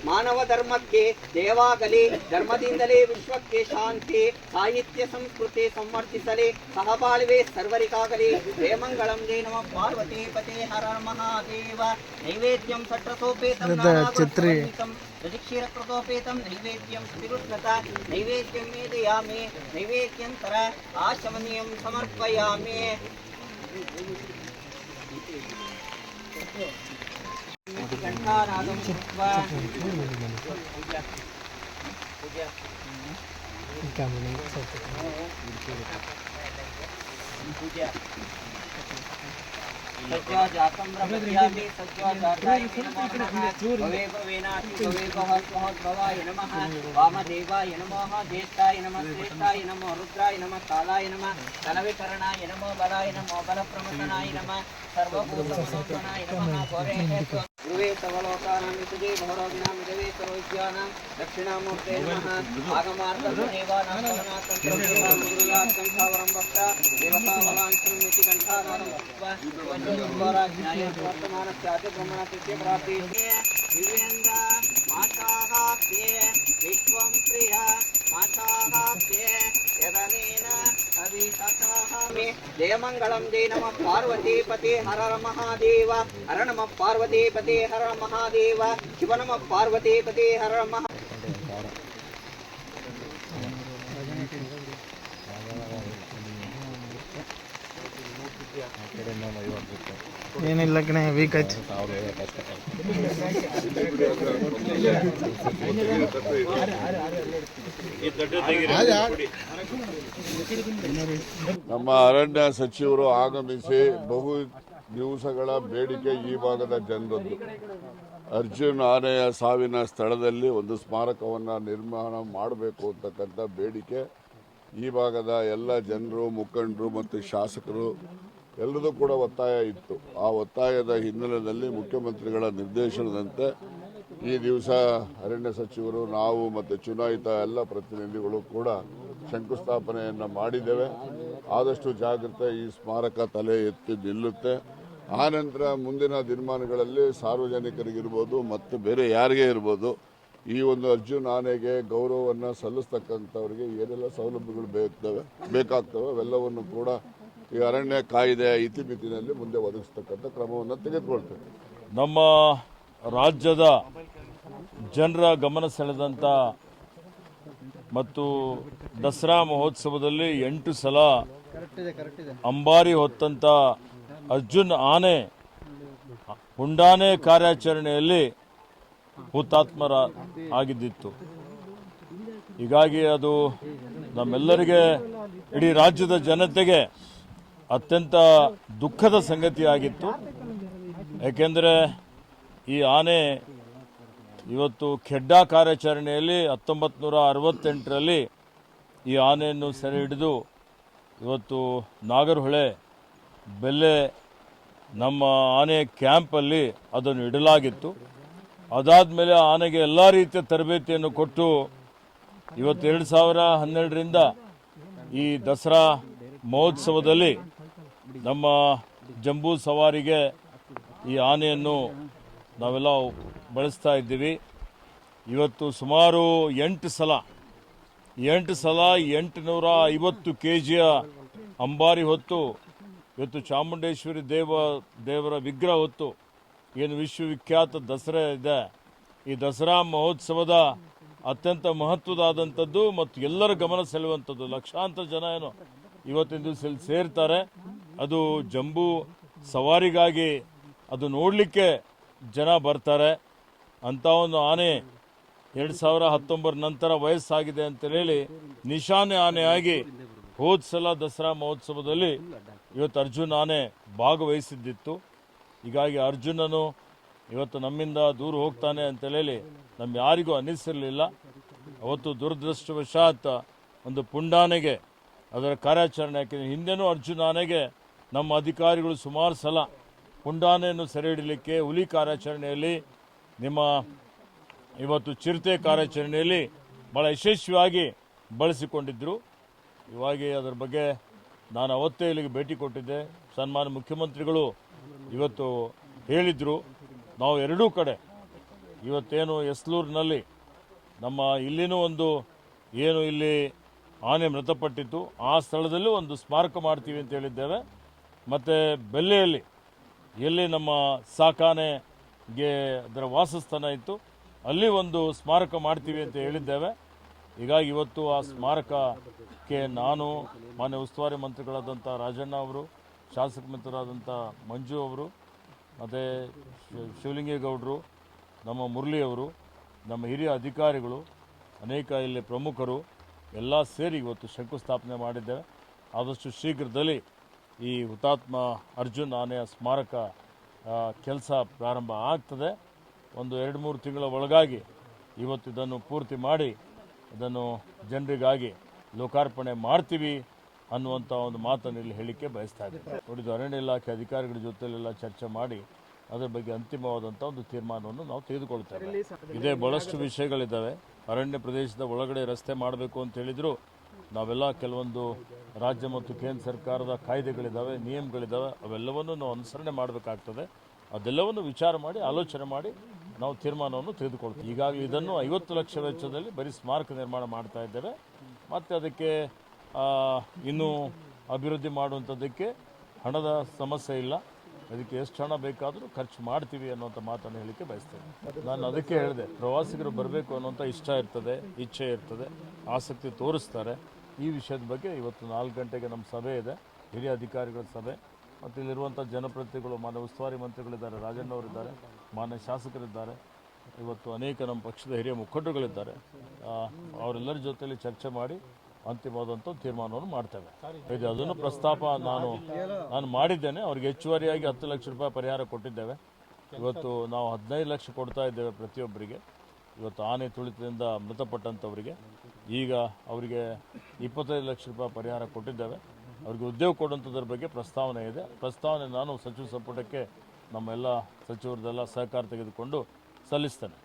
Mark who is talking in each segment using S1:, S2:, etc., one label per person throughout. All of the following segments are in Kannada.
S1: ಮಾನವ ಧರ್ಮಕ್ಕೆ ಜಯವಾಗಲಿ. ಧರ್ಮದಿಂದಲೇ ವಿಶ್ವಕ್ಕೆ ಶಾಂತಿ, ಸಾಹಿತ್ಯ ಸಂಸ್ಕೃತಿ ಸಂವರ್ಧಿಸಲಿ. ಸಹಬಾಳ್ವೆ ಸರ್ವರಿಗಾಗಲಿ. ಜಯಮಂಗಳಂ. ಜೈ ನಮಃ ಪಾರ್ವತಿ ಪತೆ ಹರ ಮಹಾದೇವ. ನೈವೇದ್ಯಂ ಸಟ್ರಸೋಪೇತಂ ಕ್ಷೀರಕೃತೋಪೇತಂ ನೈವೇದ್ಯಂ ಶ್ರೀಕೃಷ್ಣತ ನೈವೇದ್ಯಂ ಮೇದಯಾಮಿ. ನೈವೇದ್ಯಂತರ ಆಶಮನೀಯಂ ಸಮರ್ಪಯಾಮಿ. घंटानादं कृत्वा पूजा सज्जा जातं ब्रह्मयामि. सज्जा जाताय नमः. भवे भवेनाति भवे भवाय नमः. वामदेवाय नमः. ज्येष्ठाय नमः. श्रेष्ठाय नमः. रुद्राय नमः. कालाय नमः. तलविकरणाय नमः. बलाय नमः. बलप्रमथनाय नमः. सर्वभूतमनोत्मनाय नमः. गुरुवे सर्वलोकानां विसुजे भवरोगिणां देवे सर्वविद्यानां दक्षिणामूर्ते नमः. आगमार्थदेवानां शरणार्थं गुरुलार्थं सावरं वक्ता देवतावलांशं निति कंठानादं कृत्वा वज्रज्वाराज्ञाय वर्तमानस्यात् ब्रह्मणस्य प्राप्ति. दिव्येन्द्र माताः ते विश्वं प्रिया माताः ते यदनेन अभिषताः मे. जयमंगलम. जय नमः पार्वती पते हर महादेव. हर नमः पार्वती पते हर महादेव. शिव नमः पार्वती पते हर महा.
S2: ಏನಿಲ್ಲ ಕಣೆ ವೀಕ್ ಆಯ್ತು.
S3: ನಮ್ಮ ಅರಣ್ಯ ಸಚಿವರು ಆಗಮಿಸಿ ಬಹು ದಿವಸಗಳ ಬೇಡಿಕೆ ಈ ಭಾಗದ ಜನರದ್ದು. ಅರ್ಜುನ್ ಆನೆಯ ಸಾವಿನ ಸ್ಥಳದಲ್ಲಿ ಒಂದು ಸ್ಮಾರಕವನ್ನು ನಿರ್ಮಾಣ ಮಾಡಬೇಕು ಅಂತಕ್ಕಂಥ ಬೇಡಿಕೆ ಈ ಭಾಗದ ಎಲ್ಲ ಜನರು, ಮುಖಂಡರು ಮತ್ತು ಶಾಸಕರು ಎಲ್ಲರದ್ದು ಕೂಡ ಒತ್ತಾಯ ಇತ್ತು. ಆ ಒತ್ತಾಯದ ಹಿನ್ನೆಲೆಯಲ್ಲಿ ಮುಖ್ಯಮಂತ್ರಿಗಳ ನಿರ್ದೇಶನದಂತೆ ಈ ದಿವಸ ಅರಣ್ಯ ಸಚಿವರು, ನಾವು ಮತ್ತು ಚುನಾಯಿತ ಎಲ್ಲ ಪ್ರತಿನಿಧಿಗಳು ಕೂಡ ಶಂಕುಸ್ಥಾಪನೆಯನ್ನು ಮಾಡಿದ್ದೇವೆ. ಆದಷ್ಟು ಜಾಗ್ರತೆ ಈ ಸ್ಮಾರಕ ತಲೆ ಎತ್ತಿ ನಿಲ್ಲುತ್ತೆ. ಆನಂತರ ಮುಂದಿನ ದಿನಮಾನಗಳಲ್ಲಿ ಸಾರ್ವಜನಿಕರಿಗಿರ್ಬೋದು ಮತ್ತು ಬೇರೆ ಯಾರಿಗೇ ಇರ್ಬೋದು ಈ ಒಂದು ಅರ್ಜುನ್ ಆನೆಗೆ ಗೌರವವನ್ನು ಸಲ್ಲಿಸ್ತಕ್ಕಂಥವ್ರಿಗೆ ಏನೆಲ್ಲ ಸೌಲಭ್ಯಗಳು ಬೇಕಾಗ್ತವೆ ಅವೆಲ್ಲವನ್ನು ಕೂಡ ಈ ಅರಣ್ಯ ಕಾಯ್ದೆಯ ಇತಿಮಿತಿನಲ್ಲಿ ಮುಂದೆ ಒದಗಿಸ್ತಕ್ಕಂಥ ಕ್ರಮವನ್ನು ತೆಗೆದುಕೊಳ್ತೇವೆ.
S4: ನಮ್ಮ ರಾಜ್ಯದ ಜನರ ಗಮನ ಸೆಳೆದಂಥ ಮತ್ತು ದಸರಾ ಮಹೋತ್ಸವದಲ್ಲಿ 8 ಸಲ ಅಂಬಾರಿ ಹೊತ್ತಂಥ ಅರ್ಜುನ್ ಆನೆ ಪುಂಡಾನೆ ಕಾರ್ಯಾಚರಣೆಯಲ್ಲಿ ಹುತಾತ್ಮರ ಆಗಿದ್ದಿತ್ತು. ಹೀಗಾಗಿ ಅದು ನಮ್ಮೆಲ್ಲರಿಗೆ, ಇಡೀ ರಾಜ್ಯದ ಜನತೆಗೆ ಅತ್ಯಂತ ದುಃಖದ ಸಂಗತಿಯಾಗಿತ್ತು. ಏಕೆಂದರೆ ಈ ಆನೆ ಇವತ್ತು ಖೆಡ್ಡಾ ಕಾರ್ಯಾಚರಣೆಯಲ್ಲಿ 1968ರಲ್ಲಿ ಈ ಆನೆಯನ್ನು ಸೆರೆ ಹಿಡಿದು ಇವತ್ತು ನಾಗರಹೊಳೆ ಬೆಲ್ಲೆ ನಮ್ಮ ಆನೆ ಕ್ಯಾಂಪಲ್ಲಿ ಅದನ್ನು ಇಡಲಾಗಿತ್ತು. ಅದಾದ ಮೇಲೆ ಆನೆಗೆ ಎಲ್ಲ ರೀತಿಯ ತರಬೇತಿಯನ್ನು ಕೊಟ್ಟು ಇವತ್ತು 2012ರಿಂದ ಈ ದಸರಾ ಮಹೋತ್ಸವದಲ್ಲಿ ನಮ್ಮ ಜಂಬೂ ಸವಾರಿಗೆ ಈ ಆನೆಯನ್ನು ನಾವೆಲ್ಲ ಬಳಸ್ತಾ ಇದ್ದೀವಿ. ಇವತ್ತು ಸುಮಾರು 8 ಸಲ 850 kgಯ ಅಂಬಾರಿ ಹೊತ್ತು ಇವತ್ತು ಚಾಮುಂಡೇಶ್ವರಿ ದೇವರ ವಿಗ್ರಹ ಹೊತ್ತು ಏನು ವಿಶ್ವವಿಖ್ಯಾತ ದಸರಾ ಇದೆ, ಈ ದಸರಾ ಮಹೋತ್ಸವದ ಅತ್ಯಂತ ಮಹತ್ವದಾದಂಥದ್ದು ಮತ್ತು ಎಲ್ಲರ ಗಮನ ಸೆಳೆಯುವಂಥದ್ದು. ಲಕ್ಷಾಂತರ ಜನ ಏನು ಇವತ್ತಿನ ದಿವಸ ಸೇರ್ತಾರೆ. ಅದು ಜಂಬೂ ಸವಾರಿಗಾಗಿ ಅದು ನೋಡಲಿಕ್ಕೆ ಜನ ಬರ್ತಾರೆ. ಅಂಥ ಒಂದು ಆನೆ 2019 ನಂತರ ವಯಸ್ಸಾಗಿದೆ ಅಂತ ಹೇಳಿ ನಿಶಾನೆ ಆನೆಯಾಗಿ ಹೋದ ಸಲ ದಸರಾ ಮಹೋತ್ಸವದಲ್ಲಿ ಇವತ್ತು ಅರ್ಜುನ್ ಆನೆ ಭಾಗವಹಿಸಿದ್ದಿತ್ತು. ಹೀಗಾಗಿ ಅರ್ಜುನನು ಇವತ್ತು ನಮ್ಮಿಂದ ದೂರ ಹೋಗ್ತಾನೆ ಅಂತ ಹೇಳಿ ನಮ್ಮ ಯಾರಿಗೂ ಅನ್ನಿಸಿರಲಿಲ್ಲ. ಅವತ್ತು ದುರದೃಷ್ಟವಶಾತ್ ಒಂದು ಪುಂಡಾನೆಗೆ ಅದರ ಕಾರ್ಯಾಚರಣೆ ಹಾಕಿದೆ. ಹಿಂದೆನೂ ಅರ್ಜುನ್ ಆನೆಗೆ ನಮ್ಮ ಅಧಿಕಾರಿಗಳು ಸುಮಾರು ಸಲ ಪುಂಡಾನೆಯನ್ನು ಸೆರೆ ಹಿಡಲಿಕ್ಕೆ ಹುಲಿ ಕಾರ್ಯಾಚರಣೆಯಲ್ಲಿ, ನಿಮ್ಮ ಇವತ್ತು ಚಿರತೆ ಕಾರ್ಯಾಚರಣೆಯಲ್ಲಿ ಭಾಳ ಯಶಸ್ವಿಯಾಗಿ ಬಳಸಿಕೊಂಡಿದ್ದರು. ಇವಾಗ ಅದರ ಬಗ್ಗೆ ನಾನು ಅವತ್ತೇ ಇಲ್ಲಿಗೆ ಭೇಟಿ ಕೊಟ್ಟಿದ್ದೆ. ಸನ್ಮಾನ್ಯ ಮುಖ್ಯಮಂತ್ರಿಗಳು ಇವತ್ತು ಹೇಳಿದರು, ನಾವು ಎರಡೂ ಕಡೆ ಇವತ್ತೇನು ಎಸ್ಲೂರಿನಲ್ಲಿ ನಮ್ಮ ಇಲ್ಲಿನೂ ಒಂದು ಏನು ಇಲ್ಲಿ ಆನೆ ಮೃತಪಟ್ಟಿತ್ತು ಆ ಸ್ಥಳದಲ್ಲೂ ಒಂದು ಸ್ಮಾರಕ ಮಾಡ್ತೀವಿ ಅಂತ ಹೇಳಿದ್ದೇವೆ. ಮತ್ತು ಬೆಲ್ಲೆಯಲ್ಲಿ ಎಲ್ಲಿ ನಮ್ಮ ಸಾಕಾನೆಗೆ ಅದರ ವಾಸಸ್ಥಾನ ಇತ್ತು ಅಲ್ಲಿ ಒಂದು ಸ್ಮಾರಕ ಮಾಡ್ತೀವಿ ಅಂತ ಹೇಳಿದ್ದೇವೆ. ಹೀಗಾಗಿ ಇವತ್ತು ಆ ಸ್ಮಾರಕಕ್ಕೆ ನಾನು ಮಾನ್ಯ ಉಸ್ತುವಾರಿ ಮಂತ್ರಿಗಳಾದಂಥ ರಾಜಣ್ಣ ಅವರು, ಶಾಸಕ ಮಿತ್ರರಾದಂಥ ಮಂಜು ಅವರು, ಮತ್ತು ಶಿವಲಿಂಗೇಗೌಡರು, ನಮ್ಮ ಮುರಳಿಯವರು, ನಮ್ಮ ಹಿರಿಯ ಅಧಿಕಾರಿಗಳು, ಅನೇಕ ಇಲ್ಲಿ ಪ್ರಮುಖರು ಎಲ್ಲ ಸೇರಿ ಇವತ್ತು ಶಂಕುಸ್ಥಾಪನೆ ಮಾಡಿದ್ದೇವೆ. ಆದಷ್ಟು ಶೀಘ್ರದಲ್ಲಿ ಈ ಹುತಾತ್ಮ ಅರ್ಜುನ್ ಆನೆಯ ಸ್ಮಾರಕ ಕೆಲಸ ಪ್ರಾರಂಭ ಆಗ್ತದೆ. ಒಂದು 2-3 ತಿಂಗಳ ಒಳಗಾಗಿ ಇವತ್ತು ಇದನ್ನು ಪೂರ್ತಿ ಮಾಡಿ ಅದನ್ನು ಜನರಿಗಾಗಿ ಲೋಕಾರ್ಪಣೆ ಮಾಡ್ತೀವಿ ಅನ್ನುವಂಥ ಒಂದು ಮಾತನ್ನು ಇಲ್ಲಿ ಹೇಳಲಿಕ್ಕೆ ಬಯಸ್ತಾ ಇದ್ದೇನೆ. ನೋಡಿದ್ದು ಅರಣ್ಯ ಇಲಾಖೆ ಅಧಿಕಾರಿಗಳ ಜೊತೆಲೆಲ್ಲ ಚರ್ಚೆ ಮಾಡಿ ಅದರ ಬಗ್ಗೆ ಅಂತಿಮವಾದಂಥ ಒಂದು ತೀರ್ಮಾನವನ್ನು ನಾವು ತೆಗೆದುಕೊಳ್ತೇವೆ. ಇದೇ ಭಾಳಷ್ಟು ವಿಷಯಗಳಿದ್ದಾವೆ. ಅರಣ್ಯ ಪ್ರದೇಶದ ಒಳಗಡೆ ರಸ್ತೆ ಮಾಡಬೇಕು ಅಂತ ಹೇಳಿದ್ರು ನಾವೆಲ್ಲ ಕೆಲವೊಂದು ರಾಜ್ಯ ಮತ್ತು ಕೇಂದ್ರ ಸರ್ಕಾರದ ಕಾಯ್ದೆಗಳಿದ್ದಾವೆ, ನಿಯಮಗಳಿದ್ದಾವೆ, ಅವೆಲ್ಲವನ್ನು ನಾವು ಅನುಸರಣೆ ಮಾಡಬೇಕಾಗ್ತದೆ. ಅದೆಲ್ಲವನ್ನು ವಿಚಾರ ಮಾಡಿ ಆಲೋಚನೆ ಮಾಡಿ ನಾವು ತೀರ್ಮಾನವನ್ನು ತೆಗೆದುಕೊಳ್ತೀವಿ. ಈಗಾಗಲೇ ಇದನ್ನು 50 ಲಕ್ಷ ವೆಚ್ಚದಲ್ಲಿ ಬರೀ ಸ್ಮಾರಕ ನಿರ್ಮಾಣ ಮಾಡ್ತಾ ಇದ್ದೇವೆ. ಮತ್ತು ಅದಕ್ಕೆ ಇನ್ನೂ ಅಭಿವೃದ್ಧಿ ಮಾಡುವಂಥದ್ದಕ್ಕೆ ಹಣದ ಸಮಸ್ಯೆ ಇಲ್ಲ. ಅದಕ್ಕೆ ಎಷ್ಟು ಹಣ ಬೇಕಾದರೂ ಖರ್ಚು ಮಾಡ್ತೀವಿ ಅನ್ನೋಂಥ ಮಾತನ್ನು ಹೇಳಲಿಕ್ಕೆ ಬಯಸ್ತೇನೆ. ನಾನು ಅದಕ್ಕೆ ಹೇಳಿದೆ, ಪ್ರವಾಸಿಗರು ಬರಬೇಕು ಅನ್ನೋಂಥ ಇಚ್ಛೆ ಇರ್ತದೆ, ಆಸಕ್ತಿ ತೋರಿಸ್ತಾರೆ. ಈ ವಿಷಯದ ಬಗ್ಗೆ ಇವತ್ತು 4 ಗಂಟೆಗೆ ನಮ್ಮ ಸಭೆ ಇದೆ, ಹಿರಿಯ ಅಧಿಕಾರಿಗಳ ಸಭೆ. ಮತ್ತು ಇಲ್ಲಿರುವಂಥ ಜನಪ್ರತಿನಿಧಿಗಳು, ಮಾನ್ಯ ಉಸ್ತುವಾರಿ ಮಂತ್ರಿಗಳಿದ್ದಾರೆ, ರಾಜಣ್ಣವರಿದ್ದಾರೆ, ಮಾನ್ಯ ಶಾಸಕರಿದ್ದಾರೆ, ಇವತ್ತು ಅನೇಕ ನಮ್ಮ ಪಕ್ಷದ ಹಿರಿಯ ಮುಖಂಡರುಗಳಿದ್ದಾರೆ. ಅವರೆಲ್ಲರ ಜೊತೆಯಲ್ಲಿ ಚರ್ಚೆ ಮಾಡಿ ಅಂತಿಮವಾದಂಥ ತೀರ್ಮಾನವನ್ನು ಮಾಡ್ತೇವೆ. ಇದು ಅದನ್ನು ಪ್ರಸ್ತಾಪ ನಾನು ಮಾಡಿದ್ದೇನೆ. ಅವ್ರಿಗೆ ಹೆಚ್ಚುವರಿಯಾಗಿ 10 ಲಕ್ಷ ರೂಪಾಯಿ ಪರಿಹಾರ ಕೊಟ್ಟಿದ್ದೇವೆ. ಇವತ್ತು ನಾವು 15 ಲಕ್ಷ ಕೊಡ್ತಾ ಇದ್ದೇವೆ ಪ್ರತಿಯೊಬ್ಬರಿಗೆ. ಇವತ್ತು ಆನೆ ತುಳಿತದಿಂದ ಮೃತಪಟ್ಟಂಥವರಿಗೆ ಈಗ ಅವರಿಗೆ 25 ಲಕ್ಷ ರೂಪಾಯಿ ಪರಿಹಾರ ಕೊಟ್ಟಿದ್ದೇವೆ. ಅವ್ರಿಗೆ ಉದ್ಯೋಗ ಕೊಡುವಂಥದ್ರ ಬಗ್ಗೆ ಪ್ರಸ್ತಾವನೆ ಇದೆ. ಪ್ರಸ್ತಾವನೆ ನಾನು ಸಚಿವ ಸಂಪುಟಕ್ಕೆ ನಮ್ಮೆಲ್ಲ ಸಚಿವರದೆಲ್ಲ ಸಹಕಾರ ತೆಗೆದುಕೊಂಡು ಸಲ್ಲಿಸ್ತೇನೆ.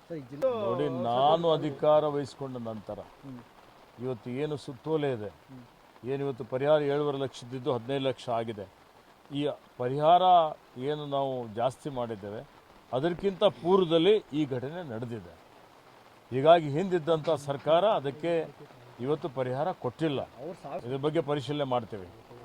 S4: ನೋಡಿ, ನಾನು ಅಧಿಕಾರ ವಹಿಸಿಕೊಂಡ ನಂತರ ಇವತ್ತು ಏನು ಸುತ್ತೋಲೆ ಇದೆ, ಏನಿವತ್ತು ಪರಿಹಾರ 7.5 ಲಕ್ಷದಿದ್ದು 15 ಲಕ್ಷ ಆಗಿದೆ. ಈ ಪರಿಹಾರ ಏನು ನಾವು ಜಾಸ್ತಿ ಮಾಡಿದ್ದೇವೆ ಅದಕ್ಕಿಂತ ಪೂರ್ವದಲ್ಲಿ ಈ ಘಟನೆ ನಡೆದಿದೆ. ಹೀಗಾಗಿ ಹಿಂದಿದ್ದಂಥ ಸರ್ಕಾರ ಅದಕ್ಕೆ ಇವತ್ತು ಪರಿಹಾರ ಕೊಟ್ಟಿಲ್ಲ. ಇದ್ರ ಬಗ್ಗೆ ಪರಿಶೀಲನೆ ಮಾಡ್ತೇವೆ.